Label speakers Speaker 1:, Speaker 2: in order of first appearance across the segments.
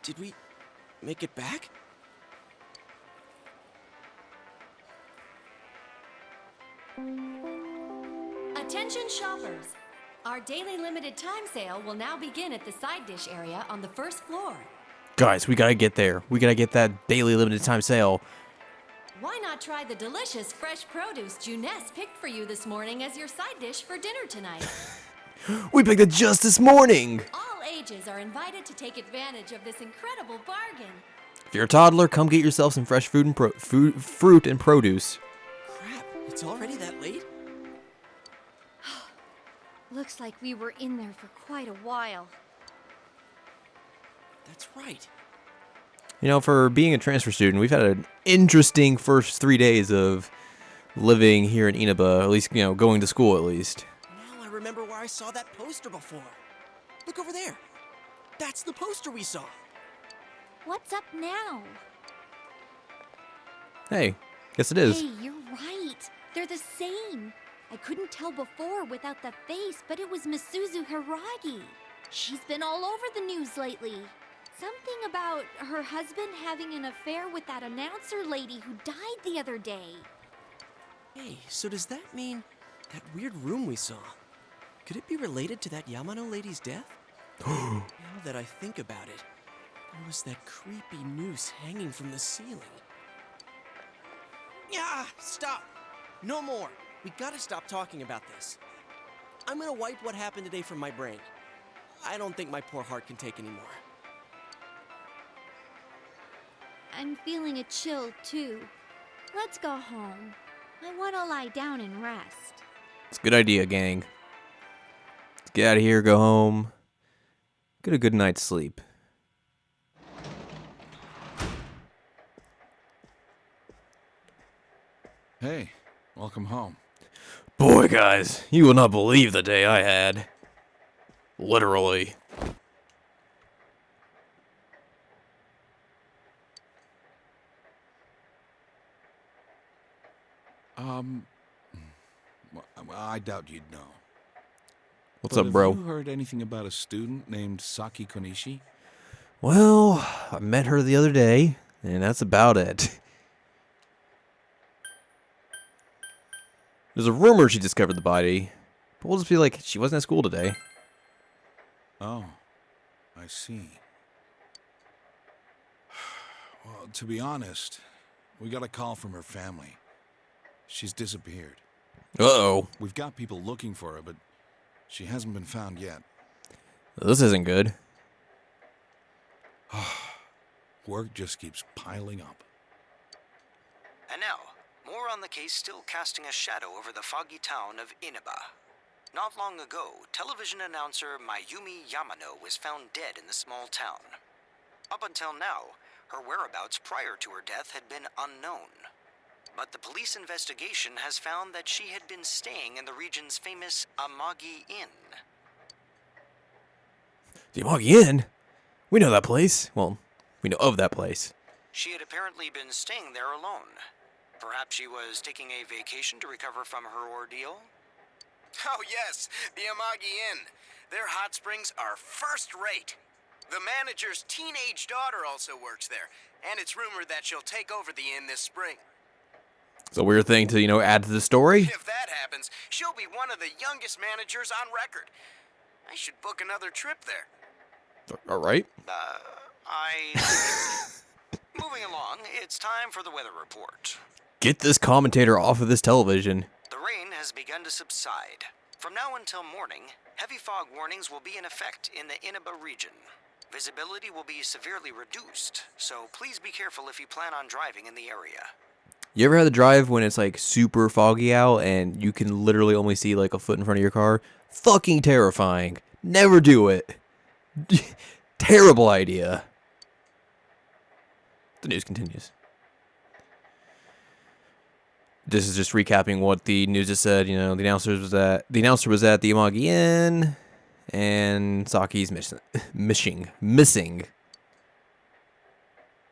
Speaker 1: Did we make it back?
Speaker 2: Attention shoppers! Our daily limited time sale will now begin at the side dish area on the first floor.
Speaker 3: Guys, we gotta get there. We gotta get that daily limited time sale.
Speaker 2: Why not try the delicious fresh produce Juness picked for you this morning as your side dish for dinner tonight?
Speaker 3: We picked it just this morning.
Speaker 2: All ages are invited to take advantage of this incredible bargain.
Speaker 3: If you're a toddler, come get yourself some fresh fruit and produce.
Speaker 1: Crap, it's already that late?
Speaker 4: Looks like we were in there for quite a while.
Speaker 1: That's right.
Speaker 3: You know, for being a transfer student, we've had an interesting first 3 days of living here in Inaba, at least, you know, going to school at least.
Speaker 1: Now I remember where I saw that poster before. Look over there. That's the poster we saw.
Speaker 4: What's up now?
Speaker 3: Hey, guess it is.
Speaker 4: Hey, you're right. They're the same. I couldn't tell before without the face, but it was Misuzu Hiragi. She's been all over the news lately. Something about her husband having an affair with that announcer lady who died the other day.
Speaker 1: Hey, so does that mean that weird room we saw? Could it be related to that Yamano lady's death? Now that I think about it, there was that creepy noose hanging from the ceiling. Yeah, stop! No more! We gotta stop talking about this. I'm gonna wipe what happened today from my brain. I don't think my poor heart can take anymore.
Speaker 4: I'm feeling a chill, too. Let's go home. I want to lie down and rest.
Speaker 3: It's a good idea, gang. Let's get out of here, go home, get a good night's sleep.
Speaker 5: Hey, welcome home.
Speaker 3: Boy, guys, you will not believe the day I had. Literally.
Speaker 5: Well, I doubt you'd know.
Speaker 3: What's
Speaker 5: But
Speaker 3: up, bro?
Speaker 5: Have you heard anything about a student named Saki Konishi?
Speaker 3: Well, I met her the other day, and that's about it. There's a rumor she discovered the body, but we'll just be like, she wasn't at school today.
Speaker 5: Oh, I see. Well, to be honest, we got a call from her family. She's disappeared.
Speaker 3: Uh-oh.
Speaker 5: We've got people looking for her, but she hasn't been found yet.
Speaker 3: This isn't good.
Speaker 5: Work just keeps piling up.
Speaker 6: And now, more on the case still casting a shadow over the foggy town of Inaba. Not long ago, television announcer Mayumi Yamano was found dead in the small town. Up until now, her whereabouts prior to her death had been unknown. But the police investigation has found that she had been staying in the region's famous Amagi Inn.
Speaker 3: The Amagi Inn? We know that place. Well, we know of that place.
Speaker 6: She had apparently been staying there alone. Perhaps she was taking a vacation to recover from her ordeal?
Speaker 7: Oh yes, the Amagi Inn. Their hot springs are first rate. The manager's teenage daughter also works there, and it's rumored that she'll take over the inn this spring.
Speaker 3: It's a weird thing to, you know, add to the story.
Speaker 7: If that happens, she'll be one of the youngest managers on record. I should book another trip there.
Speaker 3: All right.
Speaker 6: Moving along, it's time for the weather report.
Speaker 3: Get this commentator off of this television.
Speaker 6: The rain has begun to subside. From now until morning, heavy fog warnings will be in effect in the Inaba region. Visibility will be severely reduced, so please be careful if you plan on driving in the area.
Speaker 3: You ever had to drive when it's like super foggy out and you can literally only see like a foot in front of your car? Fucking terrifying. Never do it. Terrible idea. The news continues. This is just recapping what the news has said. You know, the announcer was at the Amagi Inn, and Saki's missing.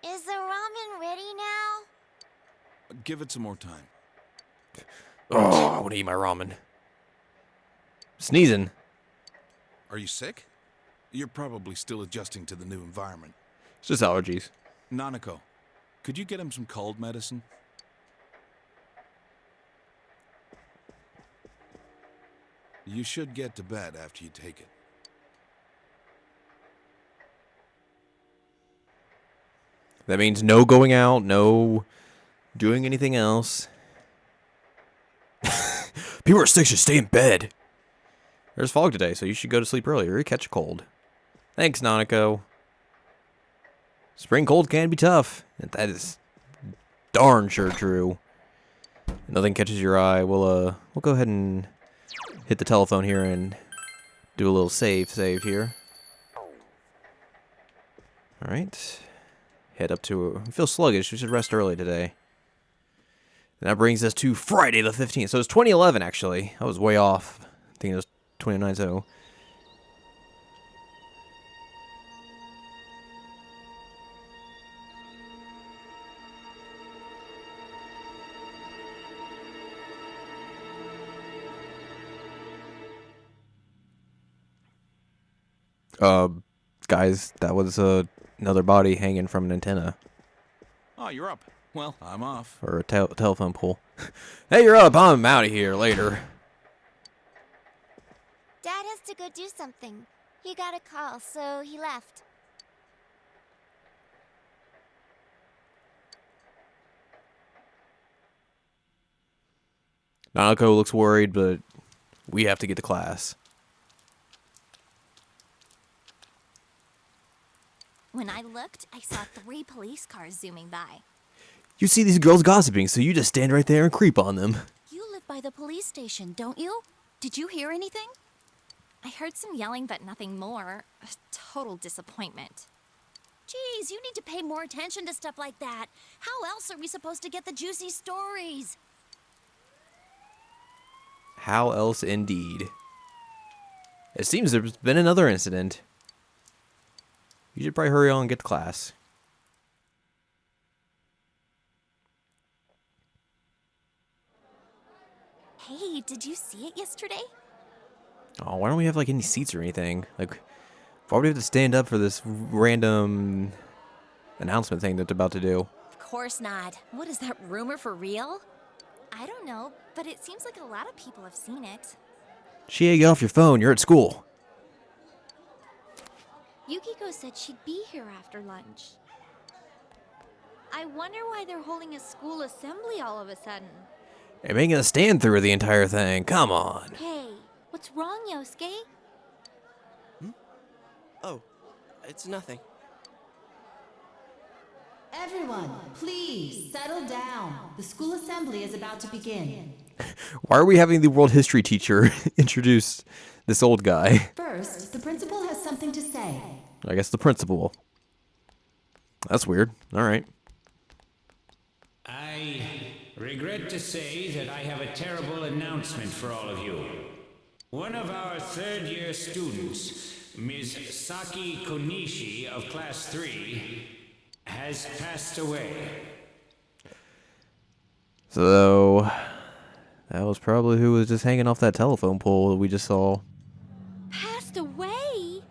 Speaker 4: Is the ramen ready now?
Speaker 5: Give it some more time.
Speaker 3: Oh, I want to eat my ramen. Sneezing.
Speaker 5: Are you sick? You're probably still adjusting to the new environment.
Speaker 3: It's just allergies.
Speaker 5: Nanako, could you get him some cold medicine? You should get to bed after you take it.
Speaker 3: That means no going out, no doing anything else. People are sick should stay in bed. There's fog today, so you should go to sleep early or you catch a cold. Thanks, Nanako. Spring cold can be tough. That is darn sure true. Nothing catches your eye. We'll go ahead and hit the telephone here and do a little save here. All right. Head up to. I feel sluggish. We should rest early today. And that brings us to Friday the 15th. So it's 2011 actually. I was way off. I think it was 29. So. Guys, that was another body hanging from an antenna.
Speaker 5: Oh, you're up. Well, I'm off.
Speaker 3: Or a telephone pole. Hey, you're up. I'm out of here later.
Speaker 4: Dad has to go do something. He got a call, so he left.
Speaker 3: Nanako looks worried, but we have to get to class.
Speaker 4: When I looked, I saw 3 police cars zooming by.
Speaker 3: You see these girls gossiping, so you just stand right there and creep on them.
Speaker 4: You live by the police station, don't you? Did you hear anything?
Speaker 2: I heard some yelling, but nothing more. A total disappointment.
Speaker 4: Geez, you need to pay more attention to stuff like that. How else are we supposed to get the juicy stories?
Speaker 3: How else indeed? It seems there's been another incident. You should probably hurry on and get to class.
Speaker 4: Hey, did you see it yesterday?
Speaker 3: Oh, why don't we have like any seats or anything? Like, why would we have to stand up for this random announcement thing that they're about to do?
Speaker 4: Of course not.
Speaker 2: What is that rumor for real?
Speaker 4: I don't know, but it seems like a lot of people have seen it.
Speaker 3: Shia, get off your phone. You're at school.
Speaker 4: Yukiko said she'd be here after lunch. I wonder why they're holding a school assembly all of a sudden.
Speaker 3: They're making a stand through the entire thing. Come on.
Speaker 4: Hey, what's wrong, Yosuke?
Speaker 1: Oh, it's nothing.
Speaker 8: Everyone, please settle down. The school assembly is about to begin.
Speaker 3: Why are we having the world history teacher introduce this old guy?
Speaker 8: First, the principal has something to say.
Speaker 3: I guess the principal. That's weird. All right.
Speaker 9: I regret to say that I have a terrible announcement for all of you. One of our third-year students, Ms. Saki Konishi of Class 3, has passed away.
Speaker 3: So, that was probably who was just hanging off that telephone pole that we just saw.
Speaker 4: Passed away?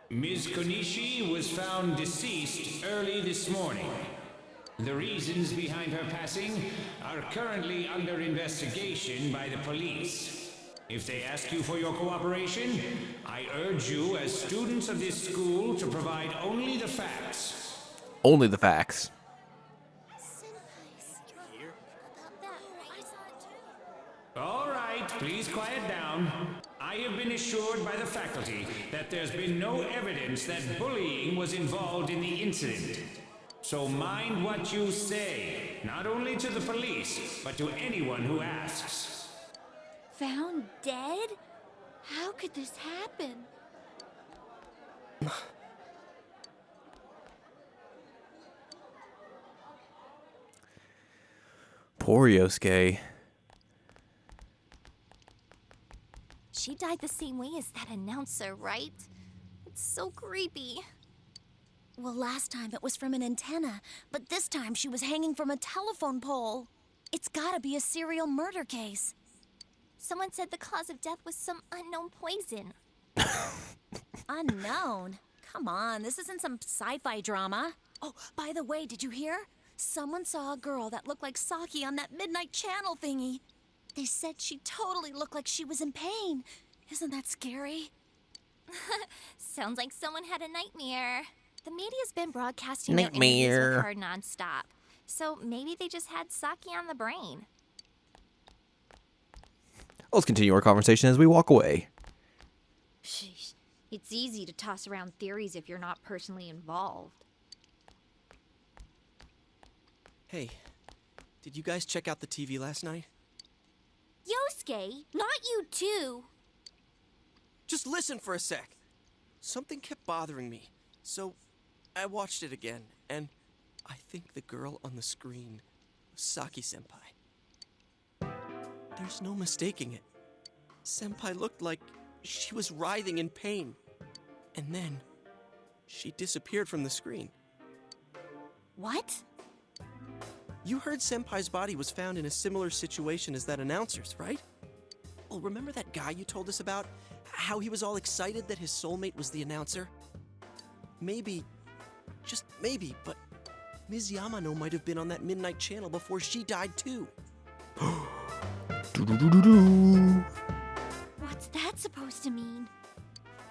Speaker 9: Ms. Konishi was found deceased early this morning. The reasons behind her passing are currently under investigation by the police. If they ask you for your cooperation, I urge you as students of this school to provide only the facts.
Speaker 3: Only the facts.
Speaker 4: Senpai's here? About that, I saw it too.
Speaker 9: All right, please quiet down. I have been assured by the faculty that there's been no evidence that bullying was involved in the incident. So mind what you say, not only to the police, but to anyone who asks.
Speaker 4: Found dead? How could this happen?
Speaker 3: Poor Yosuke.
Speaker 4: She died the same way as that announcer, right? It's so creepy. Well, last time it was from an antenna, but this time she was hanging from a telephone pole. It's gotta be a serial murder case. Someone said the cause of death was some unknown poison. Unknown? Come on, this isn't some sci-fi drama. Oh, by the way, did you hear? Someone saw a girl that looked like Saki on that midnight channel thingy. They said she totally looked like she was in pain. Isn't that scary? Sounds like someone had a nightmare. The media's been broadcasting their interviews with her nonstop. So maybe they just had Saki on the brain.
Speaker 3: Let's continue our conversation as we walk away.
Speaker 4: Sheesh. It's easy to toss around theories if you're not personally involved.
Speaker 1: Hey, did you guys check out the TV last night?
Speaker 4: Yosuke, not you too.
Speaker 1: Just listen for a sec. Something kept bothering me, so I watched it again, and I think the girl on the screen was Saki-senpai. There's no mistaking it. Senpai looked like she was writhing in pain. And then, she disappeared from the screen.
Speaker 4: What?
Speaker 1: You heard Senpai's body was found in a similar situation as that announcer's, right? Oh, remember that guy you told us about? How he was all excited that his soulmate was the announcer? Maybe, just maybe, but Ms. Yamano might have been on that midnight channel before she died too.
Speaker 4: What's that supposed to mean?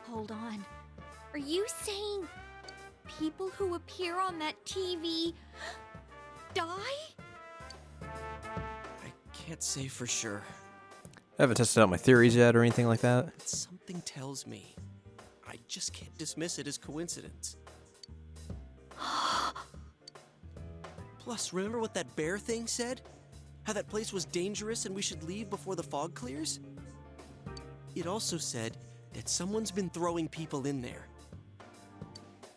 Speaker 4: Hold on. Are you saying people who appear on that TV die?
Speaker 1: I can't say for sure.
Speaker 3: I haven't tested out my theories yet or anything like that.
Speaker 1: But something tells me I just can't dismiss it as coincidence. Plus, remember what that bear thing said? How that place was dangerous and we should leave before the fog clears? It also said that someone's been throwing people in there.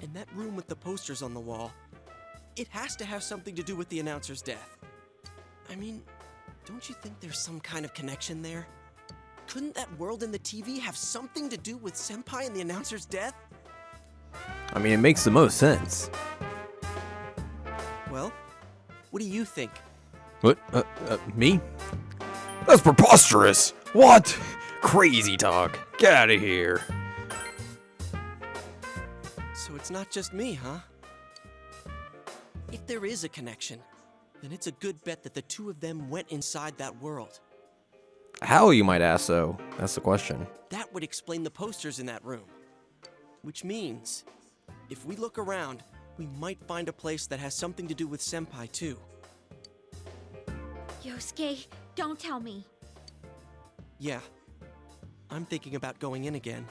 Speaker 1: And that room with the posters on the wall, it has to have something to do with the announcer's death. I mean, don't you think there's some kind of connection there? Couldn't that world in the TV have something to do with Senpai and the announcer's death?
Speaker 3: I mean, it makes the most sense.
Speaker 1: Well, what do you think?
Speaker 3: What? Me? That's preposterous! What? Crazy talk. Get out of here.
Speaker 1: So it's not just me, huh? If there is a connection, then it's a good bet that the two of them went inside that world.
Speaker 3: How, you might ask, though? That's the question.
Speaker 1: That would explain the posters in that room. Which means, if we look around, we might find a place that has something to do with Senpai, too.
Speaker 4: Yosuke, don't tell me.
Speaker 1: Yeah. I'm thinking about going in again.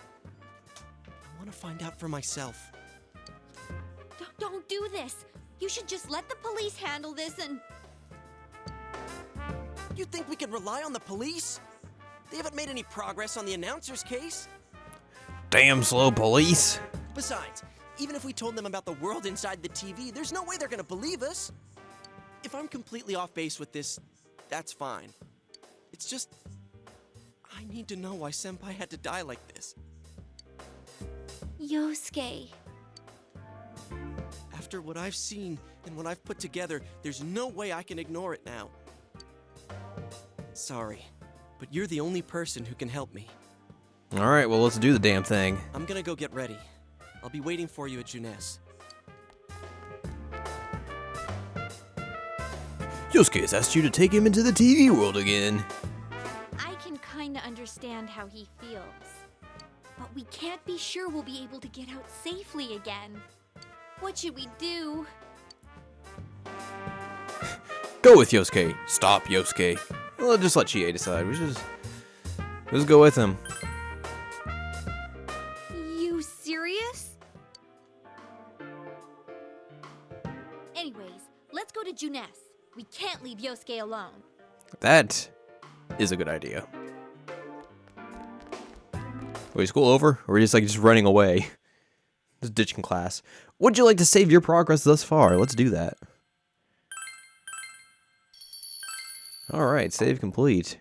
Speaker 1: I want to find out for myself.
Speaker 4: Don't do this. You should just let the police handle this and...
Speaker 1: You think we can rely on the police? They haven't made any progress on the announcer's case.
Speaker 3: Damn slow police.
Speaker 1: Besides, even if we told them about the world inside the TV, there's no way they're gonna believe us. If I'm completely off base with this, that's fine. It's just... I need to know why Senpai had to die like this.
Speaker 4: Yosuke.
Speaker 1: After what I've seen and what I've put together, there's no way I can ignore it now. Sorry, but you're the only person who can help me.
Speaker 3: Alright, well, let's do the damn thing.
Speaker 1: I'm gonna go get ready. I'll be waiting for you at Junes.
Speaker 3: Yosuke has asked you to take him into the TV world again.
Speaker 4: I can kinda understand how he feels. But we can't be sure we'll be able to get out safely again. What should we do?
Speaker 3: Go with Yosuke. Stop, Yosuke. Well, just let Chie decide. We should just go with him.
Speaker 4: You serious? Anyways, let's go to Junes. We can't leave Yosuke alone.
Speaker 3: That is a good idea. Wait, is school over? Or are we just running away? Just ditching class. Would you like to save your progress thus far? Let's do that. Alright, save complete.